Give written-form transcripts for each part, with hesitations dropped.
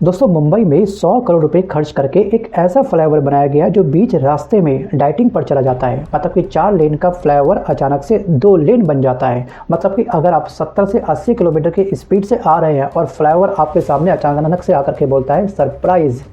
दोस्तों मुंबई में 100 करोड़ रुपए खर्च करके एक ऐसा फ्लाईओवर बनाया गया जो बीच रास्ते में डाइटिंग पर चला जाता है। मतलब कि 4 लेन का फ्लाईओवर अचानक से 2 लेन बन जाता है। मतलब कि अगर आप 70 से 80 किलोमीटर की स्पीड से आ रहे हैं और फ्लाईओवर आपके सामने अचानक से आकर के बोलता है सरप्राइज,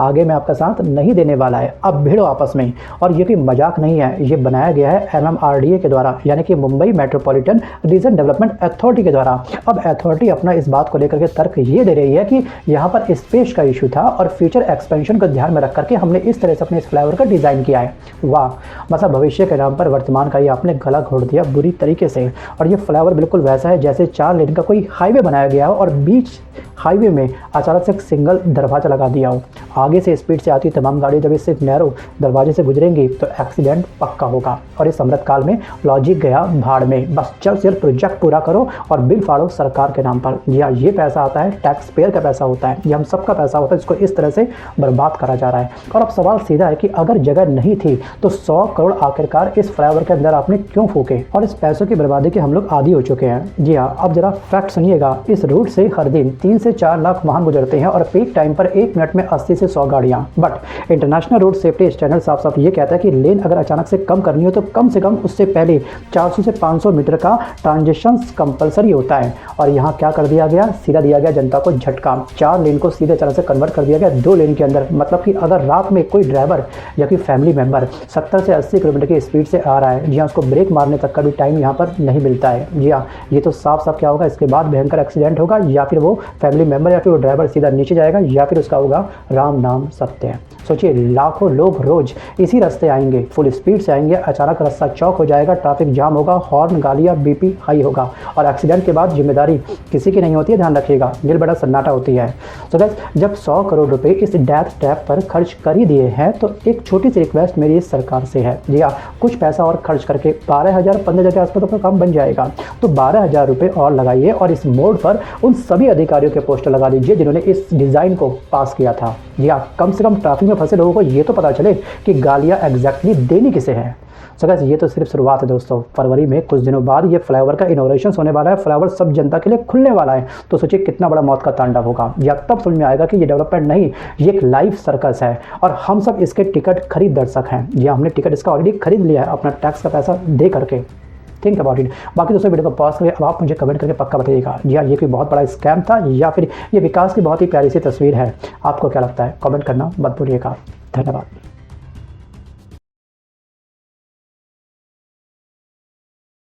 आगे में आपका साथ नहीं देने वाला है, अब भिड़ो आपस में। और ये कोई मजाक नहीं है, ये बनाया गया है MMRDA के द्वारा, यानी कि Mumbai metropolitan region development authority के द्वारा। अब अथॉरिटी अपना इस बात को लेकर के तर्क ये दे रही है कि यहाँ पर स्पेस का इशू था और फ्यूचर एक्सपेंशन को ध्यान में रख करके हमने इस तरह से अपने इस फ्लाईओवर का डिज़ाइन किया है। वाह, मतलब भविष्य के नाम पर वर्तमान का ये आपने गला घोट दिया बुरी तरीके से। और ये फ्लाईओवर बिल्कुल वैसा है जैसे 4 लेन का कोई हाईवे बनाया गया हो और बीच हाईवे में अचानक से एक सिंगल दरवाजा लगा दिया हो। आगे से स्पीड से आती तमाम गाड़ी जब इससे नैरो दरवाजे से गुजरेंगी तो एक्सीडेंट पक्का होगा। और इस अमृत काल में लॉजिक गया भाड़ में। बस जल्द से जल्द प्रोजेक्ट पूरा करो और बिल फाड़ो सरकार के नाम पर। जी हाँ, ये पैसा आता है टैक्स पेयर का पैसा होता है, ये हम सबका पैसा होता है जिसको इस तरह से बर्बाद करा जा रहा है। और अब सवाल सीधा है कि अगर जगह नहीं थी तो 100 करोड़ आखिरकार इस फ्लाईओवर के अंदर आपने क्यों फूके? और इस पैसों की बर्बादी के हम लोग आदी हो चुके हैं। जी हाँ, अब जरा फैक्ट सुनिएगा। इस रूट से हर दिन 3 से 4 लाख वाहन गुजरते हैं और पीक टाइम पर 1 मिनट में 80 से 100 गाड़ियां। But international road safety standard साफ साफ ये कहता है कि लेन अगर अचानक से कम करनी हो तो कम से कम उससे पहले 400 से 500 मीटर का ट्रांजिशन कंपलसरी होता है। और यहाँ क्या कर दिया गया, सीधा दिया गया जनता को झटका। 4 लेन को सीधे अचानक से कन्वर्ट कर दिया गया 2 लेन के अंदर। मतलब कि अगर रात में कोई ड्राइवर या कोई फैमिली मेंबर 70 से 80 किलोमीटर की स्पीड से आ रहा है, जी हाँ, उसको ब्रेक मारने तक का भी टाइम यहाँ पर नहीं मिलता है। जी हाँ, ये तो साफ साफ क्या होगा, इसके बाद भयंकर एक्सीडेंट होगा, या फिर वो फैमिली मेंबर या फिर वो ड्राइवर सीधा नीचे जाएगा, या फिर उसका होगा राम नाम सत्य है। सोचिए, लाखों लोग रोज इसी रास्ते आएंगे, फुल स्पीड से आएंगे, अचानक रास्ता चौक हो जाएगा, ट्रैफिक जाम होगा, हॉर्न गालियाँ, बीपी हाई होगा। और एक्सीडेंट के बाद जिम्मेदारी किसी की नहीं होती है, ध्यान रखिएगा, दिल बड़ा सन्नाटा होती है। तो गाइस, जब 100 करोड़ रुपए इस डेथ ट्रैप पर खर्च कर ही दिए हैं तो एक छोटी सी रिक्वेस्ट मेरी इस सरकार से है। जी हाँ, कुछ पैसा और खर्च करके 12,000 15,000 के आसपास तो काम बन जाएगा, तो 12,000 रुपये और लगाइए और इस मोड पर उन सभी अधिकारियों के पोस्टर लगा दीजिए जिन्होंने इस डिज़ाइन को पास किया था। जी हाँ, कम से कम ट्रैफिक में फंसे लोगों को ये तो पता चले कि गालियाँ एग्जैक्टली देनी किसे है। सो गाइस, ये तो सिर्फ शुरुआत है दोस्तों। फरवरी में कुछ दिनों बाद ये फ्लाईओवर का इनॉग्रेशन होने वाला है। फ्लाईओवर सब जनता के लिए खुलने वाला है। तो सोचिए कितना बड़ा मौत का तांडव होगा। या तब समझ में आएगा कि ये डेवलपमेंट नहीं, ये एक लाइव सर्कस है और हम सब इसके टिकट खरीद दर्शक हैं। जी, हमने टिकट इसका ऑलरेडी खरीद लिया है अपना टैक्स का पैसा दे करके। Think about it. बाकी दोस्तों वीडियो को पॉज करके अब आप मुझे कमेंट करके पक्का बताइएगा, जी हाँ, ये कोई बहुत बड़ा स्कैम था या फिर ये विकास की बहुत ही प्यारी सी तस्वीर है। आपको क्या लगता है? कमेंट करना मत भूलिएगा। धन्यवाद।